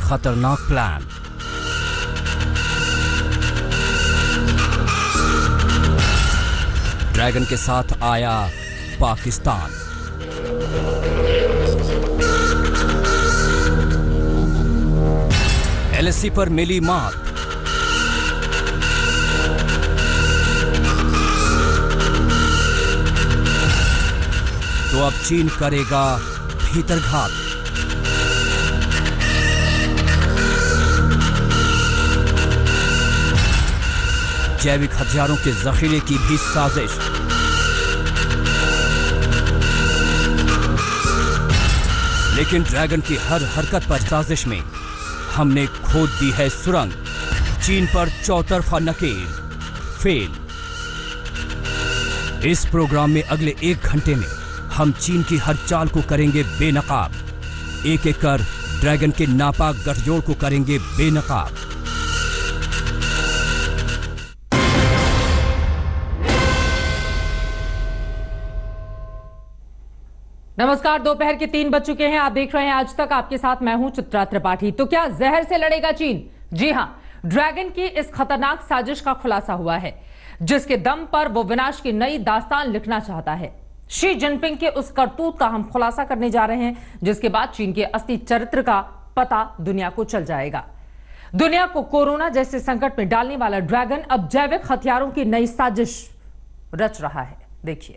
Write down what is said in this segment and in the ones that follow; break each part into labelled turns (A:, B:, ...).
A: खतरनाक plan. Dragon के साथ आया पाकिस्तान। एलएसी पर मिली मात। तो अब चीन करेगा भीतरघात। जैविक हथियारों के जखीरे की भी साजिश। लेकिन ड्रैगन की हर हरकत पर साजिश में हमने खोद दी है सुरंग। चीन पर चौतरफा नकेल। फेल। इस प्रोग्राम में अगले 1 घंटे में हम चीन की हर चाल को करेंगे बेनकाब। एक एक कर ड्रैगन के नापाक गठजोड़ को करेंगे बेनकाब।
B: नमस्कार, दोपहर के 3 बज चुके हैं। आप देख रहे हैं आज तक, आपके साथ मैं हूं चित्रा त्रिपाठी। तो क्या जहर से लड़ेगा चीन? जी हां, ड्रैगन की इस खतरनाक साजिश का खुलासा हुआ है, जिसके दम पर वो विनाश की नई दास्तान लिखना चाहता है। शी जिनपिंग के उस करतूत का हम खुलासा करने जा रहे हैं, जिसके बाद चीन के असली चरित्र का पता दुनिया को चल जाएगा। दुनिया को कोरोना जैसे संकट में डालने वाला ड्रैगन अब जैविक हथियारों की नई साजिश रच रहा है। देखिए।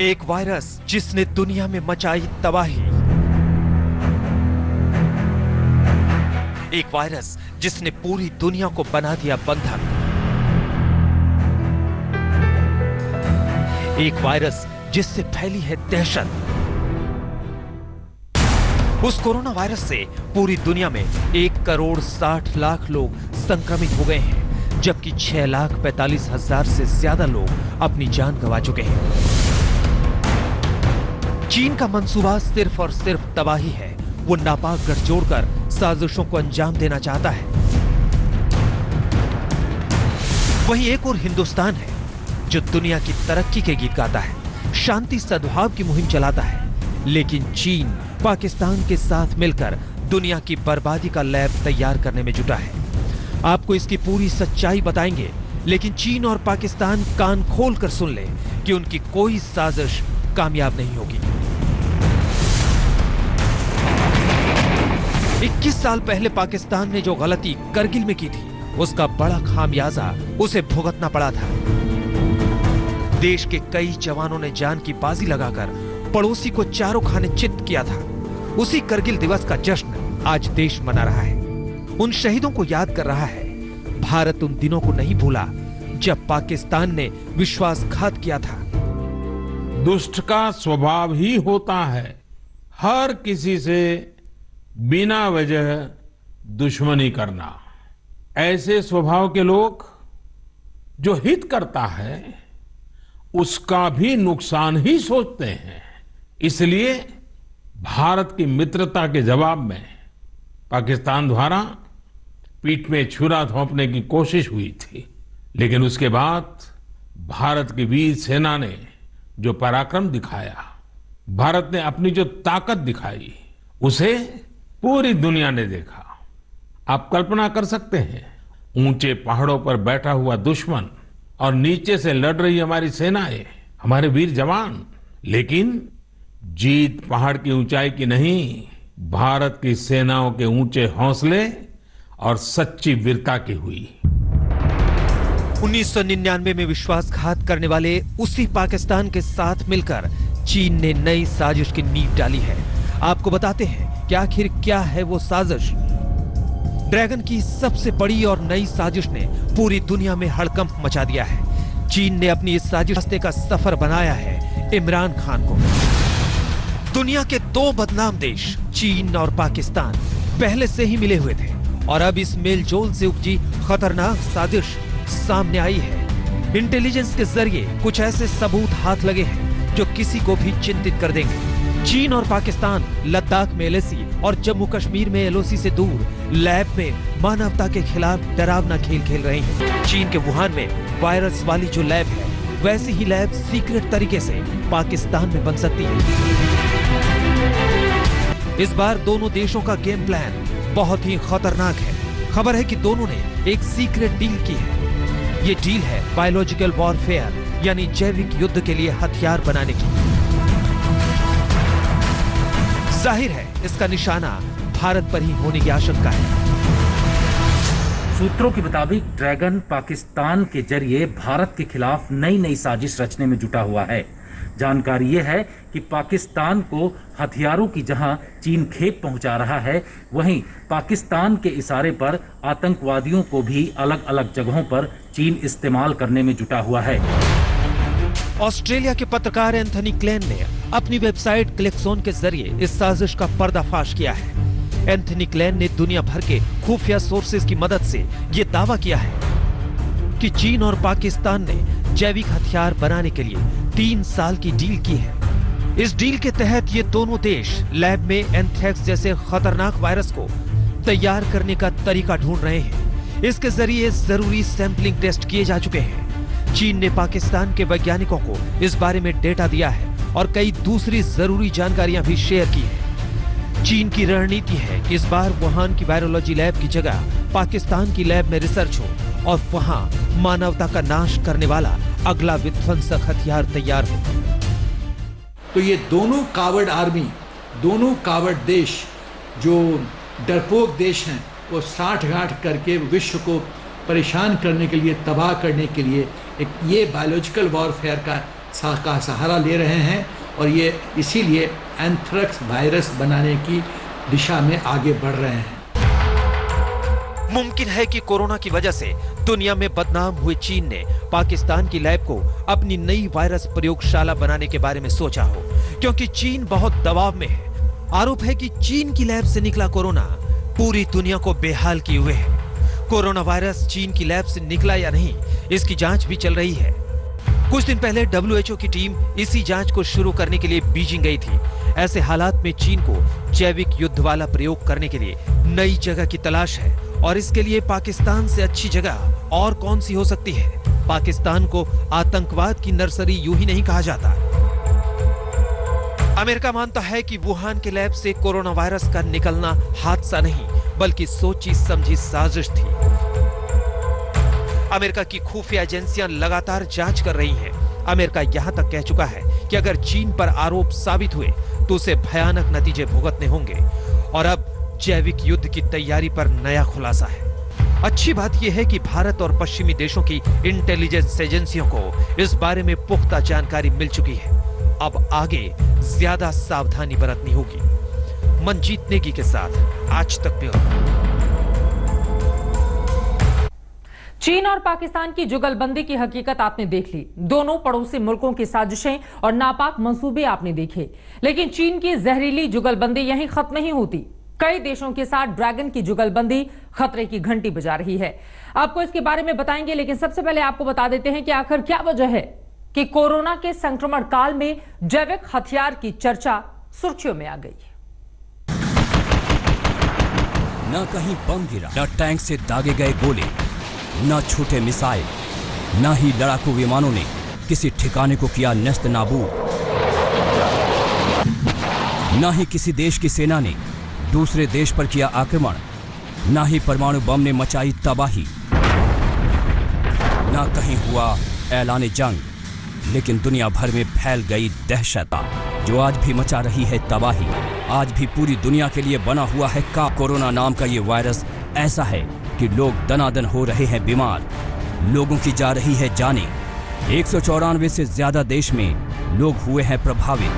C: एक वायरस जिसने दुनिया में मचाई तबाही। एक वायरस जिसने पूरी दुनिया को बना दिया बंधक। एक वायरस जिससे फैली है दहशत। उस कोरोना वायरस से पूरी दुनिया में 1,60,00,000 लोग संक्रमित हो गए हैं, जबकि 6,45,000 से ज्यादा लोग अपनी जान गंवा चुके हैं। चीन का मंसूबा सिर्फ और सिर्फ तबाही है। वो नापाक गठजोड़ कर साजिशों को अंजाम देना चाहता है। वहीं एक और हिंदुस्तान है जो दुनिया की तरक्की के गीत गाता है, शांति सद्भाव की मुहिम चलाता है। लेकिन चीन पाकिस्तान के साथ मिलकर दुनिया की बर्बादी का लैब तैयार करने में जुटा है। आपको इसकी पूरी सच्चाई बताएंगे, लेकिन चीन और पाकिस्तान कान खोलकर सुन ले कि उनकी कोई साजिश कामयाब नहीं होगी। 21 साल पहले पाकिस्तान ने जो गलती करगिल में की थी, उसका बड़ा खामियाजा उसे भुगतना पड़ा था। देश के कई जवानों ने जान की बाजी लगाकर पड़ोसी को चारों खाने चित्त किया था। उसी करगिल दिवस का जश्न आज देश मना रहा है, उन शहीदों को याद कर रहा है। भारत उन दिनों को नहीं भूला जब पाकिस्तान ने विश्वासघात किया था।
D: दुष्ट का स्वभाव ही होता है हर किसी से बिना वजह दुश्मनी करना। ऐसे स्वभाव के लोग जो हित करता है उसका भी नुकसान ही सोचते हैं। इसलिए भारत की मित्रता के जवाब में पाकिस्तान द्वारा पीठ में छुरा थोपने की कोशिश हुई थी, लेकिन उसके बाद भारत की वीर सेना ने जो पराक्रम दिखाया, भारत ने अपनी जो ताकत दिखाई, उसे पूरी दुनिया ने देखा। आप कल्पना कर सकते हैं, ऊंचे पहाड़ों पर बैठा हुआ दुश्मन और नीचे से लड़ रही हमारी सेनाएं, हमारे वीर जवान। लेकिन जीत पहाड़ की ऊंचाई की नहीं, भारत की सेनाओं के ऊंचे हौसले और सच्ची वीरता की हुई।
C: 1999 में विश्वासघात करने वाले उसी पाकिस्तान के साथ मिलकर चीन ने नई साजिश की नींव डाली है। आपको बताते हैं कि आखिर क्या है वो साजिश। ड्रैगन की सबसे बड़ी और नई साजिश ने पूरी दुनिया में हड़कंप मचा दिया है। चीन ने अपनी इस साजिश रास्ते का सफर बनाया है इमरान खान को। दुनिया के 2 बदनाम देश चीन और पाकिस्तान पहले से ही मिले हुए थे, और अब इस मेलजोल से उपजी खतरनाक साजिश सामने आई है। इंटेलिजेंस के जरिए कुछ ऐसे सबूत हाथ लगे हैं जो किसी को भी चिंतित कर देंगे। चीन और पाकिस्तान लद्दाख में एलएसी और जम्मू कश्मीर में एलओसी से दूर लैब में मानवता के खिलाफ डरावना खेल खेल रहे हैं। चीन के वुहान में वायरस वाली जो लैब है, वैसी ही लैब सीक्रेट तरीके से पाकिस्तान में बन सकती है। इस बार दोनों देशों का गेम प्लान बहुत ही खतरनाक है। खबर है कि दोनों ने एक सीक्रेट डील की है। ये डील है बायोलॉजिकल वॉरफेयर यानी जैविक युद्ध के लिए हथियार बनाने की। जाहिर है इसका निशाना भारत पर ही होने की आशंका है।
E: सूत्रों के मुताबिक ड्रैगन पाकिस्तान के जरिए भारत के खिलाफ नई नई साजिश रचने में जुटा हुआ है। जानकारी यह है कि पाकिस्तान को हथियारों की जहां चीन खेप पहुंचा रहा है, वहीं पाकिस्तान के इशारे पर आतंकवादियों को भी अलग अलग जगहों पर चीन इस्तेमाल करने में जुटा हुआ है।
C: ऑस्ट्रेलिया के पत्रकार एंथनी क्लेन ने अपनी वेबसाइट क्लिकज़ोन के जरिए इस साजिश का पर्दाफाश किया है। एंथनी क्लेन ने दुनिया भर के खुफिया सोर्सेज की मदद से ये दावा किया है कि चीन और पाकिस्तान ने जैविक हथियार बनाने के लिए 3 साल की डील की है। इस डील के तहत ये दोनों देश लैब में एंथ्रेक्स जैसे खतरनाक वायरस को तैयार करने का तरीका ढूंढ रहे हैं। इसके जरिए जरूरी सैंपलिंग टेस्ट किए जा चुके हैं। चीन ने पाकिस्तान के वैज्ञानिकों को इस बारे में डेटा दिया है और कई दूसरी जरूरी जानकारियां भी शेयर की है। चीन की रणनीति है कि इस बार वुहान की वायरोलॉजी लैब की जगह पाकिस्तान की लैब में रिसर्च हो और वहां मानवता का नाश करने वाला अगला विध्वंसक हथियार तैयार हो।
F: तो ये दोनों कावड़ आर्मी, दोनों कावड़ देश जो डरपोक देश हैं, वो साठ-गांठ करके विश्व को परेशान करने के लिए, तबाह करने के लिए एक ये बायोलॉजिकल वॉरफेयर का सहारा ले रहे हैं और ये इसीलिए एंथ्रेक्स वायरस बनाने की दिशा में आगे बढ़ रहे हैं।
C: मुमकिन है कि कोरोना की वजह से दुनिया में बदनाम हुए चीन ने पाकिस्तान की लैब को अपनी नई वायरस प्रयोगशाला बनाने के बारे में सोचा हो, क्योंकि चीन बहुत दबाव में है। आरोप है कि चीन की लैब से निकला कोरोना पूरी दुनिया को बेहाल किए हुए है। कोरोना वायरस चीन की लैब से निकला या नहीं, इसकी जांच भी चल रही है। कुछ दिन पहले WHO की टीम इसी जांच को शुरू करने के लिए बीजिंग गई थी। ऐसे हालात में चीन को जैविक युद्ध वाला प्रयोग करने के लिए नई जगह की तलाश है और इसके लिए पाकिस्तान से अच्छी जगह और कौन सी हो सकती है। पाकिस्तान को आतंकवाद की नर्सरी यूं ही नहीं कहा जाता। अमेरिका मानता है कि वुहान के लैब से कोरोना वायरस का निकलना हादसा नहीं बल्कि सोची समझी साजिश थी। अमेरिका की खुफिया एजेंसियां लगातार जांच कर रही हैं। अमेरिका यहां तक कह चुका है कि अगर चीन पर आरोप साबित हुए तो उसे भयानक नतीजे भुगतने होंगे। और अब जैविक युद्ध की तैयारी पर नया खुलासा है। अच्छी बात यह है कि भारत और पश्चिमी देशों की इंटेलिजेंस एजेंसियों को इस बारे में पुख्ता जानकारी मिल चुकी है। अब आगे ज्यादा सावधानी बरतनी होगी। मनजीत नेगी के साथ आज तक ब्यूरो।
B: चीन और पाकिस्तान की जुगलबंदी की हकीकत आपने देख ली। दोनों पड़ोसी मुल्कों की साजिशें और नापाक मंसूबे आपने देखे। लेकिन चीन की जहरीली जुगलबंदी यहीं खत्म नहीं होती। कई देशों के साथ ड्रैगन की जुगलबंदी खतरे की घंटी बजा रही है। आपको इसके बारे में बताएंगे, लेकिन सबसे पहले आपको बता देते हैं कि आखिर क्या वजह है कि कोरोना के संक्रमण काल में जैविक हथियार की चर्चा सुर्खियों में आ गई।
A: न कहीं बम गिरा, न टैंक से दागे गए गोले, न छूटे मिसाइल, न ही लड़ाकू विमानों ने किसी ठिकाने को किया नेस्त नाबूद, न ही किसी देश की सेना ने दूसरे देश पर किया आक्रमण, न ही परमाणु बम ने मचाई तबाही, न कहीं हुआ ऐलान जंग, लेकिन दुनिया भर में फैल गई दहशत जो आज भी मचा रही है तबाही। आज भी पूरी दुनिया के लिए बना हुआ है का कोरोना नाम का ये वायरस ऐसा है कि लोग दनादन हो रहे हैं बीमार, लोगों की जा रही है जानें। 194 से ज्यादा देश में लोग हुए हैं प्रभावित।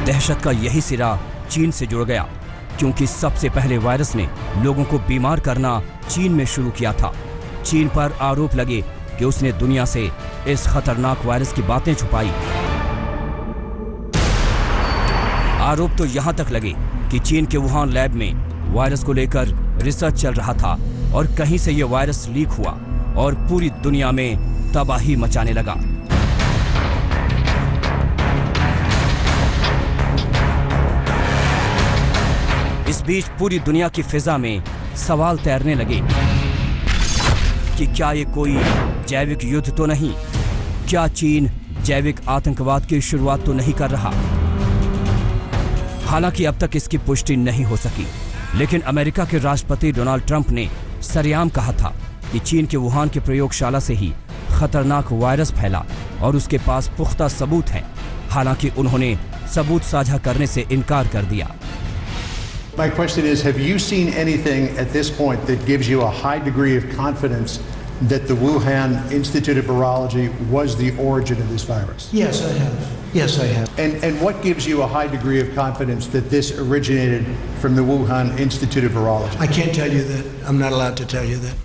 A: दहशत का यही सिरा चीन से जुड़ गया, क्योंकि सबसे पहले वायरस ने लोगों को बीमार करना चीन में शुरू किया था। चीन पर आरोप लगे कि उसने दुनिया से इस खतरनाक वायरस की बातें छुपाई। आरोप तो यहां तक लगे कि चीन के वुहान लैब में वायरस को लेकर रिसर्च चल रहा था और कहीं से यह वायरस लीक हुआ और पूरी दुनिया में तबाही मचाने लगा। इस बीच पूरी दुनिया की फिजा में सवाल तैरने लगे कि क्या ये कोई जैविक युद्ध तो नहीं, क्या चीन जैविक आतंकवाद की शुरुआत तो नहीं कर रहा। हालांकि अब तक इसकी पुष्टि नहीं हो सकी, लेकिन अमेरिका के राष्ट्रपति डोनाल्ड ट्रंप ने सरेआम कहा था कि चीन के वुहान की प्रयोगशाला से ही खतरनाक वायरस फैला और उसके पास पुख्ता सबूत हैं। हालांकि उन्होंने सबूत साझा करने से इनकार कर दिया।
G: My question is, have you seen anything at this point that gives you a high degree of confidence that the Wuhan Institute of Virology was the origin of this virus?
H: Yes, I have. Yes, I have.
G: And what gives you a high degree of confidence that this originated from the Wuhan Institute of Virology?
H: I can't tell you that. I'm not allowed to tell you that.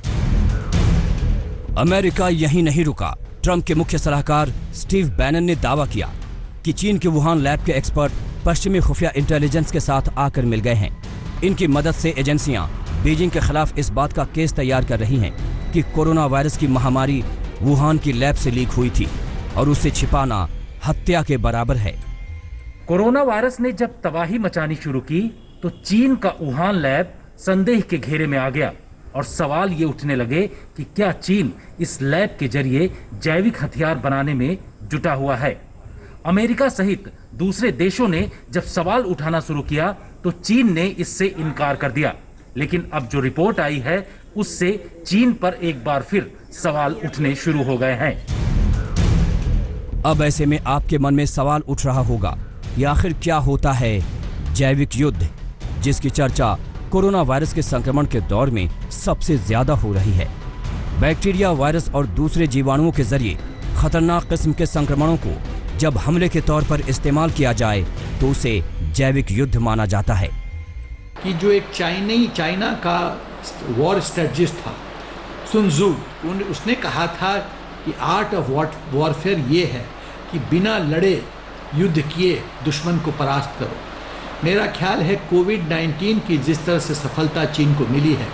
A: America यहीं नहीं रुका। Trump के मुख्य सलाहकार Steve Bannon ने दावा किया कि चीन के वुहान लैब के एक्सपर्ट पश्चिमी खुफिया इंटेलिजेंस के साथ आकर मिल गए हैं। इनकी मदद से एजेंसियां बीजिंग के खिलाफ इस बात का केस तैयार कर रही हैं कि कोरोना वायरस की महामारी वुहान की लैब से लीक हुई थी और उसे छिपाना हत्या के बराबर है।
E: कोरोना वायरस ने जब तबाही मचानी शुरू की तो चीन का वुहान लैब संदेह के घेरे में आ गया और सवाल ये उठने लगे कि क्या चीन इस लैब के जरिए जैविक हथियार बनाने में जुटा हुआ है। अमेरिका सहित दूसरे देशों ने जब सवाल उठाना शुरू किया तो चीन ने इससे इनकार कर दिया, लेकिन अब जो रिपोर्ट आई है उससे चीन पर एक बार फिर सवाल उठने शुरू हो गए हैं।
A: अब ऐसे में आपके मन में सवाल उठ रहा होगा कि आखिर क्या होता है जैविक युद्ध, जिसकी चर्चा कोरोना वायरस के संक्रमण के दौर में सबसे ज्यादा हो रही है। बैक्टीरिया, वायरस और दूसरे जीवाणुओं के जरिए खतरनाक किस्म के संक्रमणों को जब हमले के तौर पर इस्तेमाल किया जाए तो उसे जैविक युद्ध माना जाता है।
F: कि जो एक चाइना का वॉर स्ट्रेटजिस्ट था सुन त्सू, उसने कहा था कि आर्ट ऑफ वॉरफेयर ये है कि बिना लड़े युद्ध किए दुश्मन को परास्त करो। मेरा ख्याल है कोविड-19 की जिस तरह से सफलता चीन को मिली है,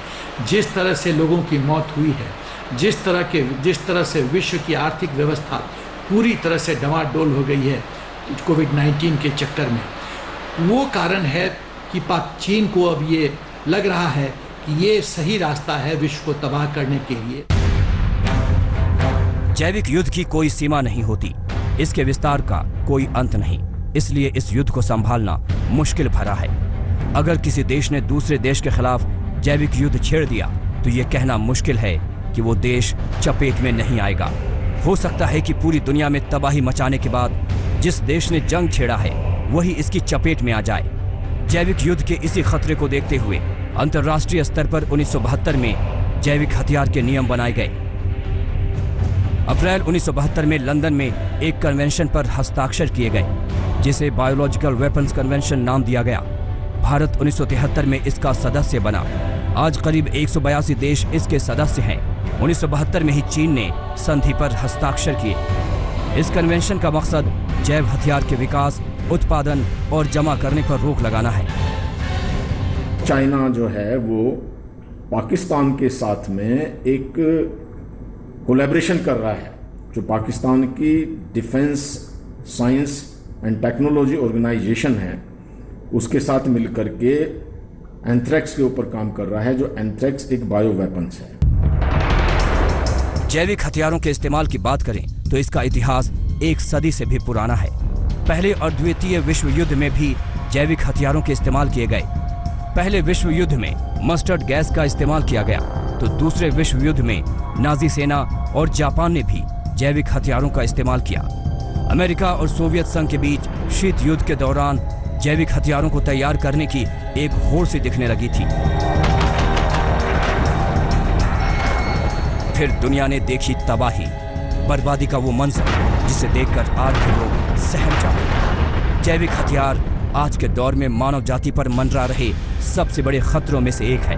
F: जिस तरह से लोगों की मौत हुई है, जिस तरह से विश्व की आर्थिक व्यवस्था पूरी तरह से डमाडोल हो गई है कोविड-19 के चक्कर में, वो कारण है कि चीन को अब ये लग रहा है कि ये सही रास्ता है विश्व को तबाह करने के लिए।
A: जैविक युद्ध की कोई सीमा नहीं होती, इसके विस्तार का कोई अंत नहीं, इसलिए इस युद्ध को संभालना मुश्किल भरा है। अगर किसी देश ने दूसरे देश के खिलाफ जैविक युद्ध छेड़ दिया तो ये कहना मुश्किल है कि वो देश चपेट में नहीं आएगा। हो सकता है कि पूरी दुनिया में तबाही मचाने के बाद जिस देश ने जंग छेड़ा है वही इसकी चपेट में आ जाए। जैविक युद्ध के इसी खतरे को देखते हुए अंतर्राष्ट्रीय स्तर पर 1972 में जैविक हथियार के नियम बनाए गए। अप्रैल 1972 में लंदन में एक कन्वेंशन पर हस्ताक्षर किए गए जिसे बायोलॉजिकल वेपन्स कन्वेंशन नाम दिया गया। भारत 1973 में इसका सदस्य बना। आज करीब 182 देश इसके सदस्य हैं। 1972 में ही चीन ने संधि पर हस्ताक्षर किए। इस कन्वेंशन का मकसद जैव हथियार के विकास, उत्पादन और जमा करने पर रोक लगाना है।
I: चाइना जो है वो पाकिस्तान के साथ में एक कोलैबोरेशन कर रहा है, जो पाकिस्तान की defence science and technology organisation है उसके साथ मिलकर के एंथ्रेक्स के ऊपर काम कर रहा है, जो एंथ्रेक्स एक बायो वेपन्स है।
A: जैविक हथियारों के इस्तेमाल की बात करें तो इसका इतिहास एक सदी से भी पुराना है। पहले और द्वितीय विश्व युद्ध में भी जैविक हथियारों के इस्तेमाल किए गए। पहले विश्व युद्ध में मस्टर्ड गैस का इस्तेमाल किया गया तो दूसरे विश्व युद्ध में नाजी सेना और जापान ने भी जैविक हथियारों का इस्तेमाल किया। अमेरिका और सोवियत संघ के बीच शीत युद्ध के दौरान जैविक हथियारों को तैयार करने की एक होड़ सी दिखने लगी थी। फिर दुनिया ने देखी तबाही, बर्बादी का वो मंजर जिसे देखकर आज के लोग सहम जाते। जैविक हथियार आज के दौर में मानव जाति पर मंडरा रहे सबसे बड़े खतरों में से एक है।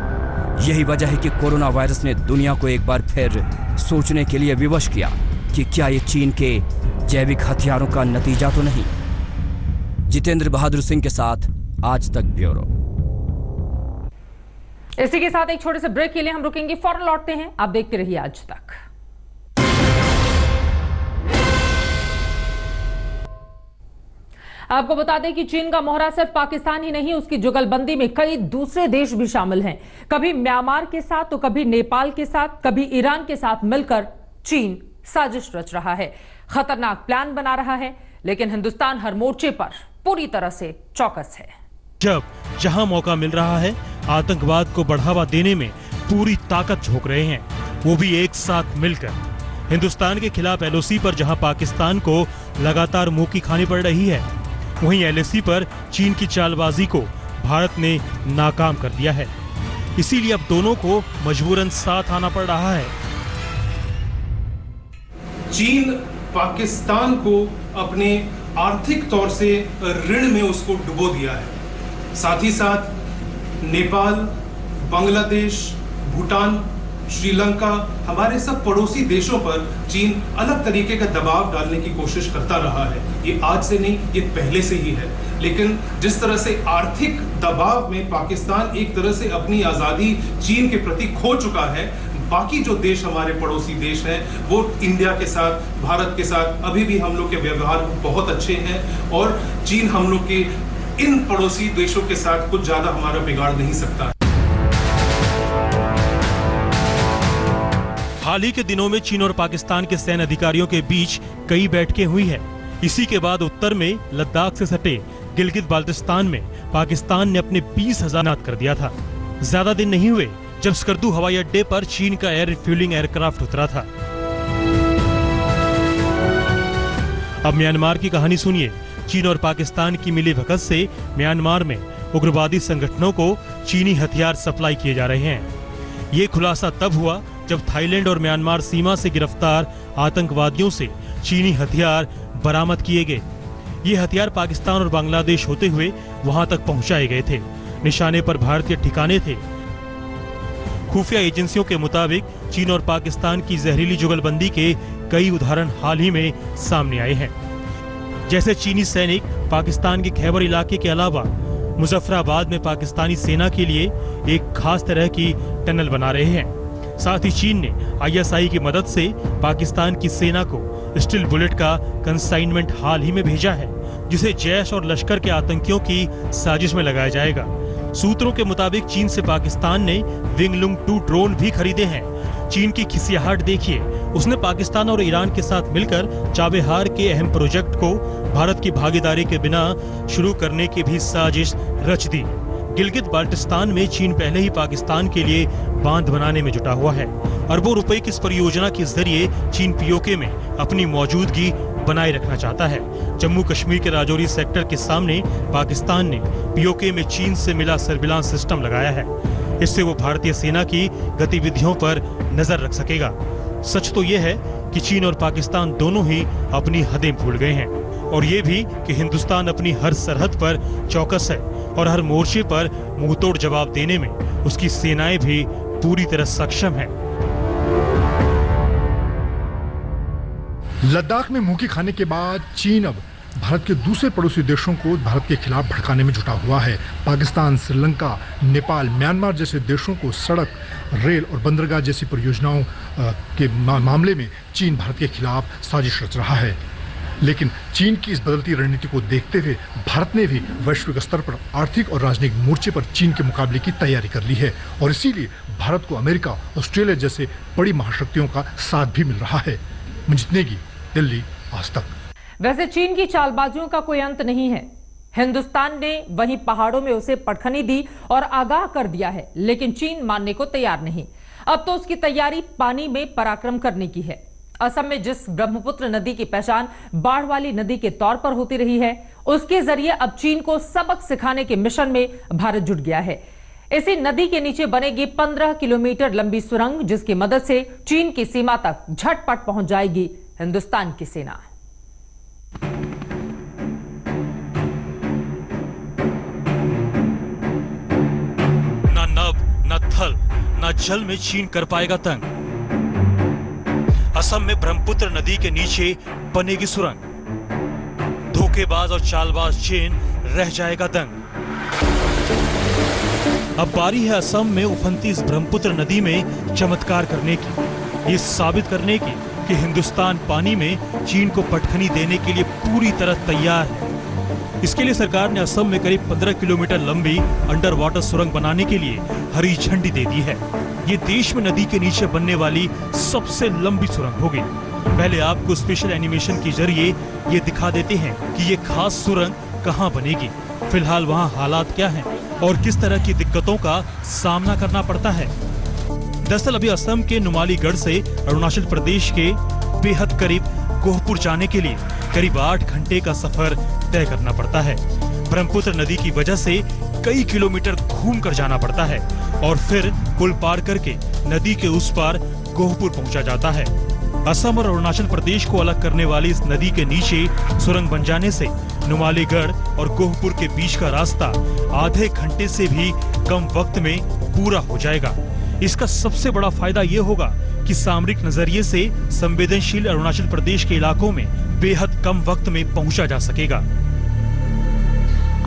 A: यही वजह है कि कोरोना वायरस ने दुनिया को एक बार फिर सोचने के लिए विवश किया कि क्या ये चीन के जैविक हथियारों का नतीजा तो नहीं। जितेंद्र बहादुर सिंह के साथ आज तक ब्यूरो।
B: इसी के साथ एक छोटे से ब्रेक के लिए हम रुकेंगे, फौरन लौटते हैं। आप देखते रहिए आज तक। आपको बता दें कि चीन का मोहरा सिर्फ पाकिस्तान ही नहीं, उसकी जुगलबंदी में कई दूसरे देश भी शामिल हैं। कभी म्यांमार के साथ तो कभी नेपाल के साथ, कभी ईरान के साथ मिलकर चीन साजिश रच रहा है, खतरनाक प्लान बना रहा है। लेकिन हिंदुस्तान हर मोर्चे पर पूरी तरह से चौकस है।
J: जब जहां मौका मिल रहा है, आतंकवाद को बढ़ावा देने में पूरी ताकत झोंक रहे हैं, वो भी एक साथ मिलकर। हिंदुस्तान के खिलाफ एलओसी पर जहां पाकिस्तान को लगातार मुंह की खानी पड़ रही है, वहीं एलएसी पर चीन की चालबाजी को भारत ने नाकाम कर दिया है। इसीलिए अब दोनों को मजबूरन साथ आना पड़ रहा है।
K: चीन पाकिस्तान को अपने आर्थिक तौर से ऋण में उसको डुबो दिया है। साथ ही साथ नेपाल, बांग्लादेश, भूटान, श्रीलंका, हमारे सब पड़ोसी देशों पर चीन अलग तरीके का दबाव डालने की कोशिश करता रहा है। ये आज से नहीं, ये पहले से ही है। लेकिन जिस तरह से आर्थिक दबाव में पाकिस्तान एक तरह से अपनी आज़ादी चीन के प्रति खो चुका है, बाकी जो देश हमारे पड़ोसी देश हैं वो इंडिया के साथ, भारत के साथ अभी भी हम लोग के व्यवहार बहुत अच्छे हैं और चीन हम लोग के इन पड़ोसी देशों के साथ कुछ ज्यादा हमारा बिगाड़ नहीं सकता।
J: हाल ही के दिनों में चीन और पाकिस्तान के सैन्य अधिकारियों के बीच कई बैठकें हुई है। इसी के बाद उत्तर में लद्दाख से सटे गिलगित बाल्टिस्तान में पाकिस्तान ने अपने 20,000 तैनात कर दिया था। ज्यादा दिन नहीं हुए जब स्कर्दू हवाई अड्डे पर चीन का एयर रिफ्यूलिंग एयरक्राफ्ट उतरा था। अब म्यांमार की कहानी सुनिए। चीन और पाकिस्तान की मिलीभगत से म्यांमार में उग्रवादी संगठनों को चीनी हथियार सप्लाई किए जा रहे हैं। ये खुलासा तब हुआ जब थाईलैंड और म्यांमार सीमा से गिरफ्तार आतंकवादियों से चीनी हथियार बरामद किए गए। ये हथियार पाकिस्तान और बांग्लादेश होते हुए वहां तक पहुंचाए गए थे। निशाने पर भारतीय ठिकाने थे। खुफिया एजेंसियों के मुताबिक चीन और पाकिस्तान की जहरीली जुगलबंदी के कई उदाहरण हाल ही में सामने आए हैं। जैसे चीनी सैनिक पाकिस्तान के खैबर इलाके के अलावा मुजफ्फराबाद में पाकिस्तानी सेना के लिए एक खास तरह की टनल बना रहे हैं। साथ ही चीन ने आईएसआई की मदद से पाकिस्तान की सेना को स्टील बुलेट का कंसाइनमेंट हाल ही में भेजा है, जिसे जैश और लश्कर के आतंकियों की साजिश में लगाया जाएगा। सूत्रों के मुताबिक चीन से पाकिस्तान ने विंगलुंग 2 ड्रोन भी खरीदे हैं। चीन की खिसियाहट देखिए, उसने पाकिस्तान और ईरान के साथ मिलकर चाबहार के अहम प्रोजेक्ट को भारत की भागीदारी के बिना शुरू करने की भी साजिश रच दी। गिलगित बाल्टिस्तान में चीन पहले ही पाकिस्तान के लिए बांध बनाने में जुटा हुआ है। अरबों रुपए की इस परियोजना के जरिए चीन पीओके में अपनी मौजूदगी बनाए रखना चाहता है। जम्मू कश्मीर के राजौरी सेक्टर के सामने पाकिस्तान ने पीओके में चीन से मिला सर्विलांस सिस्टम लगाया है। इससे वो भारतीय सेना की गतिविधियों पर नजर रख सकेगा। सच तो ये है कि चीन और पाकिस्तान दोनों ही अपनी हदें भूल गए हैं और ये भी कि हिंदुस्तान अपनी हर सरहद पर चौकस है और हर मोर्चे पर मुंहतोड़ जवाब देने में उसकी सेनाएं भी पूरी तरह सक्षम हैं।
L: लद्दाख में मुंह की खाने के बाद चीन अब भारत के दूसरे पड़ोसी देशों को भारत के खिलाफ भड़काने में जुटा हुआ है। पाकिस्तान, श्रीलंका, नेपाल, म्यांमार जैसे देशों को सड़क, रेल और बंदरगाह जैसी परियोजनाओं के मामले में चीन भारत के खिलाफ साजिश रच रहा है। लेकिन चीन की इस बदलती रणनीति को देखते हुए भारत ने भी वैश्विक स्तर पर आर्थिक और राजनीतिक मोर्चे पर चीन के मुकाबले की तैयारी कर ली है और इसीलिए भारत को अमेरिका, ऑस्ट्रेलिया जैसे बड़ी महाशक्तियों का साथ भी मिल रहा है। मंजित नेगी, दिल्ली, आज तक।
B: वैसे चीन की चालबाजियों का कोई अंत नहीं है। हिंदुस्तान ने वहीं पहाड़ों में उसे पटखनी दी और आगाह कर दिया है, लेकिन चीन मानने को तैयार नहीं। अब तो उसकी तैयारी पानी में पराक्रम करने की है। असम में जिस ब्रह्मपुत्र नदी की पहचान बाढ़ वाली नदी के तौर पर होती रही है, उसके जरिए अब चीन को सबक सिखाने के मिशन में भारत जुट गया है। इसी नदी के नीचे बनेगी 15 किलोमीटर लंबी सुरंग, जिसकी मदद से चीन की सीमा तक झटपट पहुंच जाएगी हिंदुस्तान की सेना।
J: ना नभ, ना थल, ना जल में चीन कर पाएगा तंग। असम में ब्रह्मपुत्र नदी के नीचे बनेगी सुरंग। धोखेबाज और चालबाज चीन रह जाएगा दंग। अब बारी है असम में उफनती इस ब्रह्मपुत्र नदी में चमत्कार करने की, ये साबित करने की कि हिंदुस्तान पानी में चीन को पटखनी देने के लिए पूरी तरह तैयार है। इसके लिए सरकार ने असम में करीब 15 किलोमीटर लंबी अंडर वाटर सुरंग बनाने के लिए हरी झंडी दे दी है। ये देश में नदी के नीचे बनने वाली सबसे लंबी सुरंग होगी। पहले आपको स्पेशल एनिमेशन के जरिए ये दिखा देते हैं कि ये खास सुरंग कहाँ बनेगी, फिलहाल वहाँ हालात क्या हैं और किस तरह की दिक्कतों का सामना करना पड़ता है। दरअसल अभी असम के नुमालीगढ़ से अरुणाचल प्रदेश के बेहद करीब गोहपुर जाने के लिए करीब 8 घंटे का सफर तय करना पड़ता है। ब्रह्मपुत्र नदी की वजह से कई किलोमीटर घूम कर जाना पड़ता है और फिर पुल पार करके नदी के उस पार गोहपुर पहुंचा जाता है। असम और अरुणाचल प्रदेश को अलग करने वाली इस नदी के नीचे सुरंग बन जाने से नुमालीगढ़ और गोहपुर के बीच का रास्ता आधे घंटे से भी कम वक्त में पूरा हो जाएगा। इसका सबसे बड़ा फायदा ये होगा कि सामरिक नजरिए से संवेदनशील अरुणाचल प्रदेश के इलाकों में बेहद कम वक्त में पहुंचा जा सकेगा।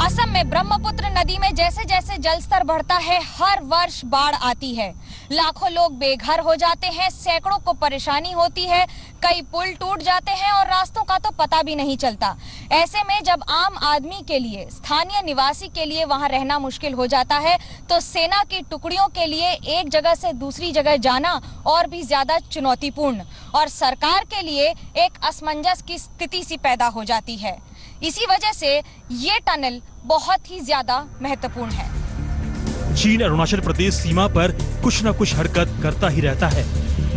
M: असम में ब्रह्मपुत्र नदी में जैसे जैसे जलस्तर बढ़ता है, हर वर्ष बाढ़ आती है। लाखों लोग बेघर हो जाते हैं, सैकड़ों को परेशानी होती है, कई पुल टूट जाते हैं और रास्तों का तो पता भी नहीं चलता। ऐसे में जब आम आदमी के लिए, स्थानीय निवासी के लिए वहां रहना मुश्किल हो जाता है, तो सेना की टुकड़ियों के लिए एक जगह से दूसरी जगह जाना और भी ज्यादा चुनौतीपूर्ण और सरकार के लिए एक असमंजस की स्थिति सी पैदा हो जाती है। इसी वजह से ये टनल बहुत ही ज्यादा महत्वपूर्ण है।
J: चीन अरुणाचल प्रदेश सीमा पर कुछ न कुछ हरकत करता ही रहता है।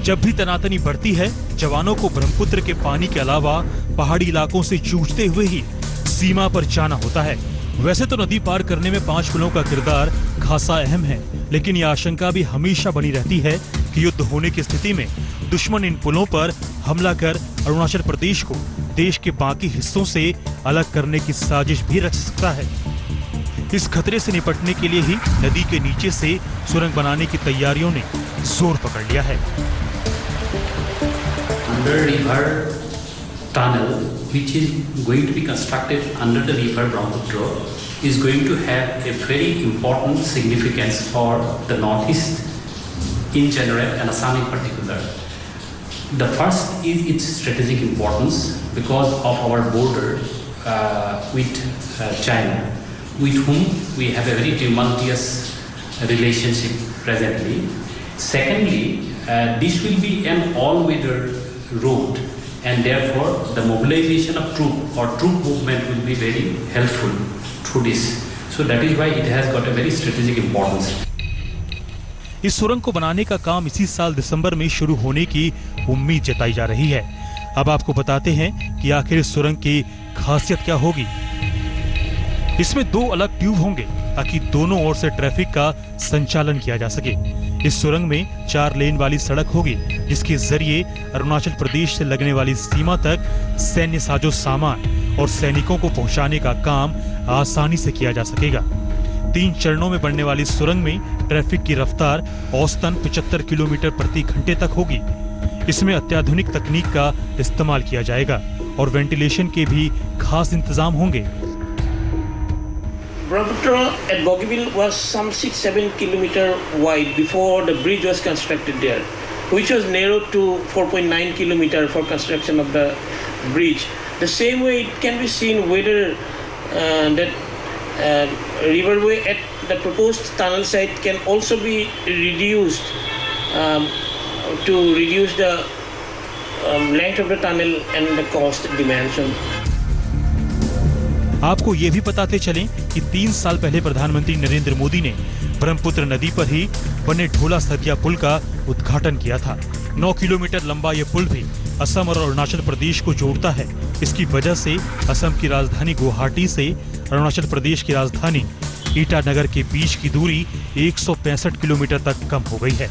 J: जब भी तनातनी बढ़ती है, जवानों को ब्रह्मपुत्र के पानी के अलावा पहाड़ी इलाकों से जूझते हुए ही सीमा पर जाना होता है। वैसे तो नदी पार करने में 5 पुलों का किरदार खासा अहम है, लेकिन यह आशंका भी हमेशा बनी रहती है कि युद्ध होने की स्थिति में दुश्मन इन पुलों पर हमला कर अरुणाचल प्रदेश को देश के बाकी हिस्सों से अलग करने की साजिश भी रच सकता है। इस खतरे से निपटने के लिए ही नदी के नीचे से सुरंग बनाने की तैयारियों ने जोर पकड़ लिया है।
N: Under river tunnel, which is going to be constructed under the river Brahmaputra, is going to have a very important significance for the Northeast in general and Assam in particular. The first is its strategic importance because of our border with China, with whom we have a very tumultuous relationship presently. Secondly, this will be an all-weather road, and therefore the mobilization of troop or troop movement will be very helpful through this. So that is why it has got a very strategic importance.
J: इस सुरंग को बनाने का काम इसी साल दिसंबर में शुरू होने की उम्मीद जताई जा रही है। अब आपको बताते हैं कि आखिर इस सुरंग की खासियत क्या होगी। इसमें 2 अलग ट्यूब होंगे ताकि दोनों ओर से ट्रैफिक का संचालन किया जा सके। इस सुरंग में 4 लेन वाली सड़क होगी, जिसके जरिए अरुणाचल प्रदेश से लगने वाली सीमा तक सैन्य साजो सामान और सैनिकों को पहुंचाने का काम आसानी से किया जा सकेगा। 3 चरणों में बनने वाली सुरंग में ट्रैफिक की रफ्तार औसतन 75 किलोमीटर प्रति घंटे तक होगी। इसमें अत्याधुनिक तकनीक का इस्तेमाल किया जाएगा और वेंटिलेशन के भी खास इंतजाम होंगे।
O: Brahmaputra at Bogibeel was some 6-7 kilometer wide before the bridge was constructed there, which was narrowed to 4.9 kilometer for construction of the bridge. The same way it can be seen whether that riverway at the proposed tunnel site can also be reduced to reduce the length of the tunnel and the cost dimension.
J: आपको ये भी बताते चलें कि 3 साल पहले प्रधानमंत्री नरेंद्र मोदी ने ब्रह्मपुत्र नदी पर ही बने ढोला सदिया पुल का उद्घाटन किया था। 9 किलोमीटर लंबा ये पुल भी असम और अरुणाचल प्रदेश को जोड़ता है। इसकी वजह से असम की राजधानी गुवाहाटी से अरुणाचल प्रदेश की राजधानी ईटानगर के बीच की दूरी 165 किलोमीटर तक कम हो गई है।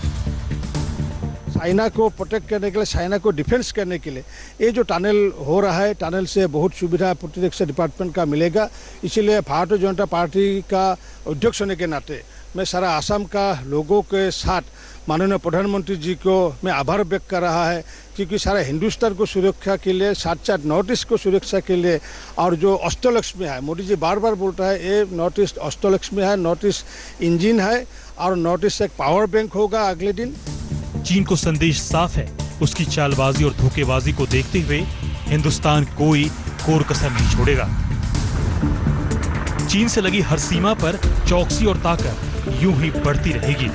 H: चाइना को प्रोटेक्ट करने के लिए, चाइना को डिफेंस करने के लिए ये जो टनल हो रहा है, टनल से बहुत सुविधा प्रतिरक्षा डिपार्टमेंट का मिलेगा। इसीलिए भारतीय जनता पार्टी का अध्यक्ष होने के नाते मैं सारा असम का लोगों के साथ माननीय प्रधानमंत्री जी को मैं आभार व्यक्त कर रहा है, क्योंकि सारा हिंदुस्तान को सुरक्षा के लिए, साथ साथ नॉर्थ ईस्ट को सुरक्षा के लिए, और जो अष्टलक्ष्मी है, मोदी जी बार बार बोलता है ये नॉर्थ ईस्ट अष्टलक्ष्मी है, नॉर्थ ईस्ट इंजिन है और नॉर्थ ईस्ट एक पावर बैंक होगा अगले दिन।
J: चीन को संदेश साफ है, उसकी चालबाजी और धोखेबाजी को देखते हुए हिंदुस्तान कोई कोर कसर नहीं छोड़ेगा। चीन से लगी हर सीमा पर चौकसी और ताकत यूं ही बढ़ती रहेगी।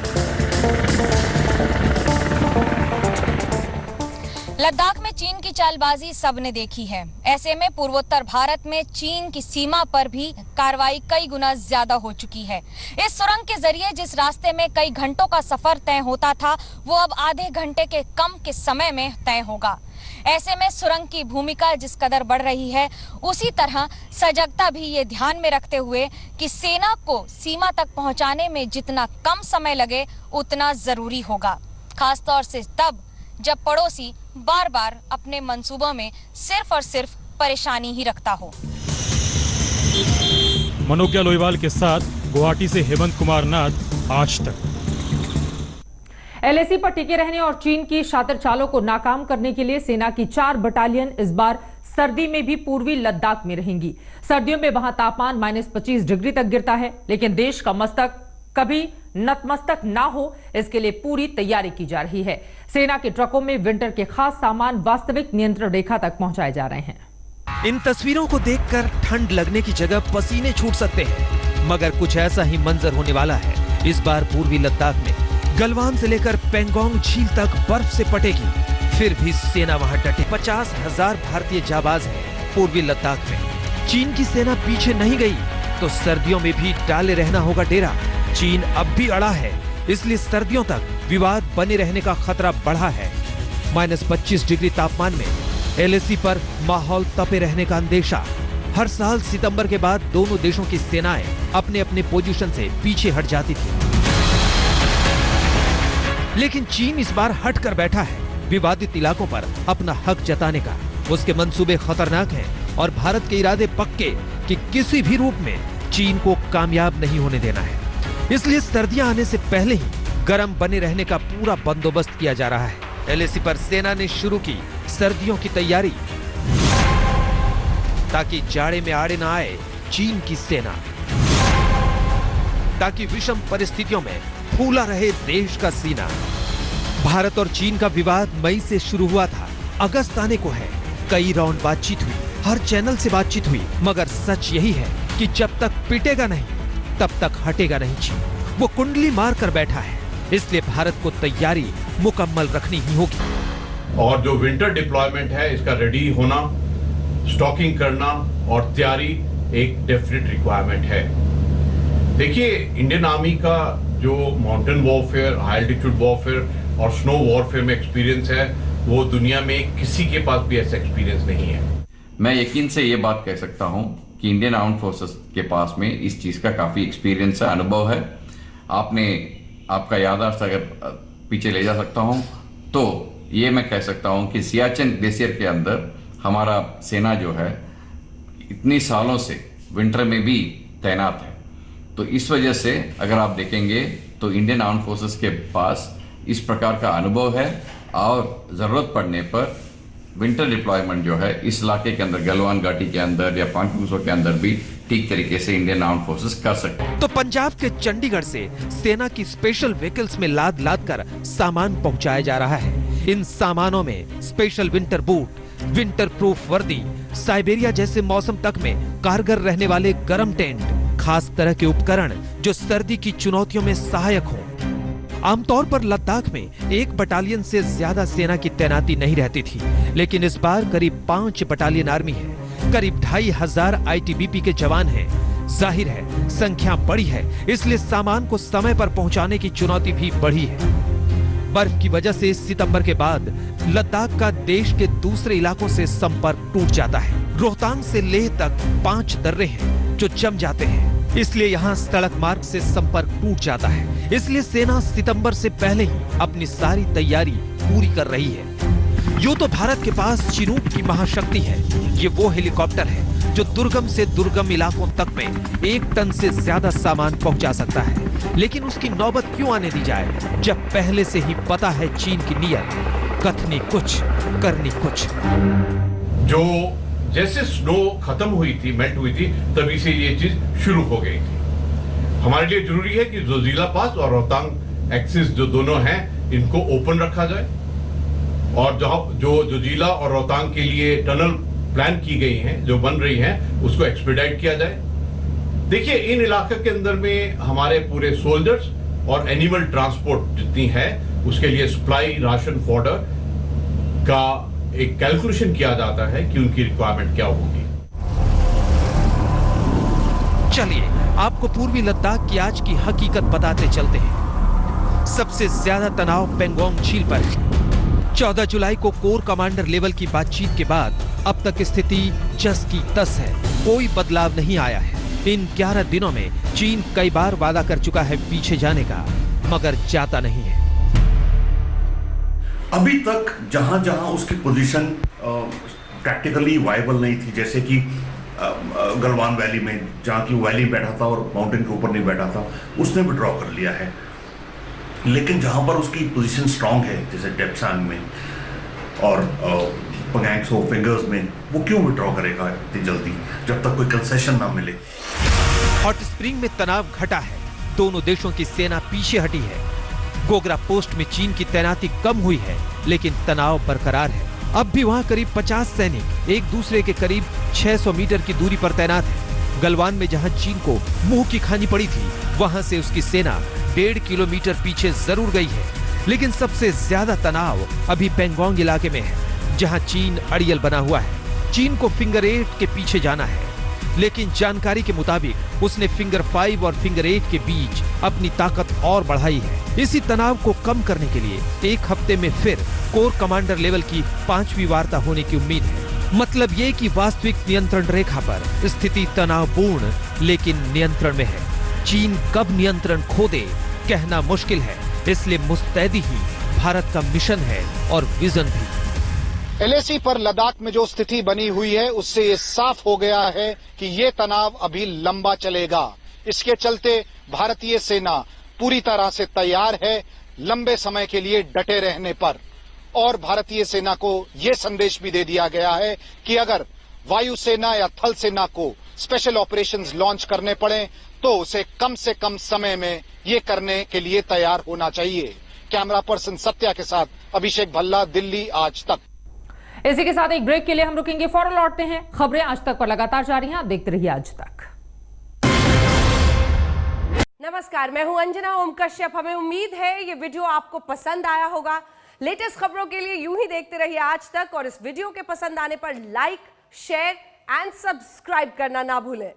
M: लद्दाख में चीन की चालबाजी सबने देखी है। ऐसे में पूर्वोत्तर भारत में चीन की सीमा पर भी कार्रवाई कई गुना ज्यादा हो चुकी है। इस सुरंग के जरिए जिस रास्ते में कई घंटों का सफर तय होता था, वो अब आधे घंटे के कम के समय में तय होगा। ऐसे में सुरंग की भूमिका जिस कदर बढ़ रही है, उसी तरह सजगता भी ये ध्यान में रखते हुए कि सेना को सीमा तक पहुंचाने में जितना कम समय लगे उतना जरूरी होगा, खासतौर से तब जब पड़ोसी बार बार अपने मंसूबों में सिर्फ और सिर्फ परेशानी ही रखता हो।
J: मनोज्ञा लोईवाल के साथ गुवाहाटी से हेमंत कुमार नाथ, आज तक।
B: एलएसी पर टिके रहने और चीन की शातिर चालों को नाकाम करने के लिए सेना की 4 बटालियन इस बार सर्दी में भी पूर्वी लद्दाख में रहेंगी। सर्दियों में वहां तापमान -25 डिग्री तक गिरता है, लेकिन देश का मस्तक कभी नतमस्तक ना हो, इसके लिए पूरी तैयारी की जा रही है। सेना के ट्रकों में विंटर के खास सामान वास्तविक नियंत्रण रेखा तक पहुंचाए जा रहे हैं।
C: इन तस्वीरों को देखकर ठंड लगने की जगह पसीने छूट सकते हैं, मगर कुछ ऐसा ही मंजर होने वाला है इस बार पूर्वी लद्दाख में। गलवान से लेकर पेंगोंग झील तक बर्फ से पटेगी, फिर भी सेना वहां डटे। 50,000 भारतीय जाबाज हैं पूर्वी लद्दाख में। चीन की सेना पीछे नहीं गई तो सर्दियों में भी डाले रहना होगा डेरा। चीन अब भी अड़ा है, इसलिए सर्दियों तक विवाद बने रहने का खतरा बढ़ा है। -25 डिग्री तापमान में एलएसी पर माहौल तपे रहने का अंदेशा। हर साल सितंबर के बाद दोनों देशों की सेनाएं अपने अपने पोजीशन से पीछे हट जाती थी, लेकिन चीन इस बार हट कर बैठा है विवादित इलाकों पर अपना हक जताने का। उसके मंसूबे खतरनाक हैं और भारत के इरादे पक्के कि किसी भी रूप में चीन को कामयाब नहीं होने देना है। इसलिए सर्दियां आने से पहले ही गर्म बने रहने का पूरा बंदोबस्त किया जा रहा है। एलएसी पर सेना ने शुरू की सर्दियों की तैयारी, ताकि जाड़े में आड़े ना आए चीन की सेना, ताकि विषम परिस्थितियों में फूला रहे देश का सीना। भारत और चीन का विवाद मई से शुरू हुआ था, अगस्त आने को है। कई राउंड बातचीत हुई, हर चैनल से बातचीत हुई, मगर सच यही है कि जब तक पिटेगा नहीं तब तक हटेगा नहीं चीन। वो कुंडली मार कर बैठा है, इसलिए भारत को तैयारी मुकम्मल रखनी ही होगी।
P: और जो विंटर डिप्लॉयमेंट है, इसका रेडी होना, स्टॉकिंग करना और तैयारी एक डेफिनेट रिक्वायरमेंट है। देखिए, इंडियन आर्मी का जो mountain warfare, high altitude warfare और स्नो वॉरफेयर में एक्सपीरियंस है, वो दुनिया में किसी के पास भी ऐसा एक्सपीरियंस नहीं है।
Q: मैं यकीन से ये बात कह सकता हूं कि इंडियन आर्म्ड फोर्सेस के पास में इस चीज का काफी एक्सपीरियंस है, अनुभव है। आपका याददाश्त अगर पीछे ले जा सकता हूं तो ये मैं कह सकता हूं कि सियाचिन ग्लेशियर के अंदर हमारा सेना जो है इतनी सालों से विंटर में भी तैनात है। तो इस वजह से अगर आप देखेंगे तो इंडियन आर्म्ड फोर्सेस के पास इस प्रकार का अनुभव है और जरूरत पड़ने पर विंटर डिप्लॉयमेंट जो है इस इलाके के अंदर, गलवान घाटी के अंदर या पांगगुसो के अंदर भी ठीक तरीके से इंडियन आर्म्ड फोर्सेस कर सकते हैं।
C: तो पंजाब के चंडीगढ़ से सेना की स्पेशल व्हीकल्स में लाद कर सामान पहुंचाया जा रहा है। इन सामानों में special winter boot, winter proof वर्दी, साइबेरिया जैसे मौसम तक में कारगर रहने वाले गर्म टेंट, खास तरह के उपकरण जो सर्दी की चुनौतियों में सहायक हों। आमतौर पर लद्दाख में 1 बटालियन से ज्यादा सेना की तैनाती नहीं रहती थी, लेकिन इस बार करीब 5 बटालियन आर्मी है, करीब 2500 आईटीबीपी के जवान हैं। जाहिर है संख्या बड़ी है, इसलिए सामान को समय पर पहुंचाने की चुनौती भी बढ़ी है। बर्फ की वजह से सितंबर के बाद लद्दाख का देश के दूसरे इलाकों से संपर्क टूट जाता है। रोहतांग से लेह तक 5 दर्रे हैं जो जम जाते हैं, इसलिए यहाँ सड़क मार्ग से संपर्क टूट जाता है। इसलिए सेना सितंबर से पहले ही अपनी सारी तैयारी पूरी कर रही है। यूं तो भारत के पास चिनूक की महाशक्ति है। ये वो हेलीकॉप्टर है जो दुर्गम से दुर्गम इलाकों तक में 1 टन से ज्यादा सामान पहुंचा सकता है, लेकिन उसकी नौबत क्यों आने दी जाए जब पहले से ही पता है चीन की नीयत, कथनी कुछ करनी कुछ।
P: जो जैसे स्नो खत्म हुई थी, मेल्ट हुई थी, तभी से ये चीज शुरू हो गई थी। हमारे लिए जरूरी है कि जोजिला पास और रोहतांग एक्सिस जो दोनों हैं, इनको ओपन रखा जाए और जो जोजिला और रोहतांग के लिए टनल प्लान की गई हैं, जो बन रही हैं, उसको एक्सपेडाइट किया जाए देखिए, इन इलाके के अंदर में हमारे पूरे सोल्जर्स और एनिमल ट्रांसपोर्ट जितनी है उसके लिए सप्लाई राशन फॉर्डर का एक कैलकुलेशन किया जाता है कि उनकी रिक्वायरमेंट क्या होगी।
C: चलिए आपको पूर्वी लद्दाख की आज की हकीकत बताते चलते हैं। सबसे ज्यादा तनाव पेंगोंग झील पर है। 14 जुलाई को कोर कमांडर लेवल की बातचीत के बाद अब तक स्थिति जस की तस है, कोई बदलाव नहीं आया है। इन 11 दिनों में चीन कई बार वादा कर चुका है पीछे जाने का, मगर जाता नहीं है।
R: अभी तक जहां जहां उसकी पोजीशन प्रैक्टिकली वायबल नहीं थी, जैसे कि गलवान वैली में जहां की वैली बैठा था और माउंटेन के ऊपर नहीं बैठा था, उसने विड्रॉ कर लिया है। लेकिन जहां पर उसकी पोजीशन स्ट्रांग है, जैसे डेप्सांग में और पंगैंग सो फिंगर्स में, वो क्यों विड्रॉ करेगा इतनी जल्दी जब तक कोई कंसेशन ना मिले।
C: हॉट स्प्रिंग में तनाव घटा है, दोनों देशों की सेना पीछे हटी है। गोगरा पोस्ट में चीन की तैनाती कम हुई है, लेकिन तनाव बरकरार है। अब भी वहां करीब 50 सैनिक एक दूसरे के करीब 600 मीटर की दूरी पर तैनात है। गलवान में जहां चीन को मुंह की खानी पड़ी थी, वहां से उसकी सेना 1.5 किलोमीटर पीछे जरूर गई है। लेकिन सबसे ज्यादा तनाव अभी पेंगोंग इलाके में है, जहां चीन अड़ियल बना हुआ है। चीन को फिंगर 8 के पीछे जाना है, लेकिन जानकारी के मुताबिक उसने फिंगर 5 और फिंगर 8 के बीच अपनी ताकत और बढ़ाई है। इसी तनाव को कम करने के लिए एक हफ्ते में फिर कोर कमांडर लेवल की 5वीं वार्ता होने की उम्मीद है। मतलब ये कि वास्तविक नियंत्रण रेखा पर स्थिति तनावपूर्ण लेकिन नियंत्रण में है। चीन कब नियंत्रण खो दे कहना मुश्किल है, इसलिए मुस्तैदी ही भारत का मिशन है और विजन भी।
S: LAC पर लद्दाख में जो स्थिति बनी हुई है उससे ये साफ हो गया है कि ये तनाव अभी लंबा चलेगा। इसके चलते भारतीय सेना पूरी तरह से तैयार है लंबे समय के लिए डटे रहने पर। और भारतीय सेना को ये संदेश भी दे दिया गया है कि अगर वायुसेना या थल सेना को स्पेशल ऑपरेशंस लॉन्च करने पड़े तो उसे कम से कम समय में ये करने के लिए तैयार होना चाहिए। कैमरा पर्सन सत्या के साथ अभिषेक भल्ला, दिल्ली आज तक।
B: इसी के साथ एक ब्रेक के लिए हम रुकेंगे, फौरन लौटते हैं। खबरें आज तक पर लगातार जारी हैं, आप देखते रहिए आज तक।
T: नमस्कार, मैं हूं अंजना ओम कश्यप। हमें उम्मीद है ये वीडियो आपको पसंद आया होगा। लेटेस्ट खबरों के लिए यूं ही देखते रहिए आज तक, और इस वीडियो के पसंद आने पर लाइक, शेयर एंड सब्सक्राइब करना ना भूलें।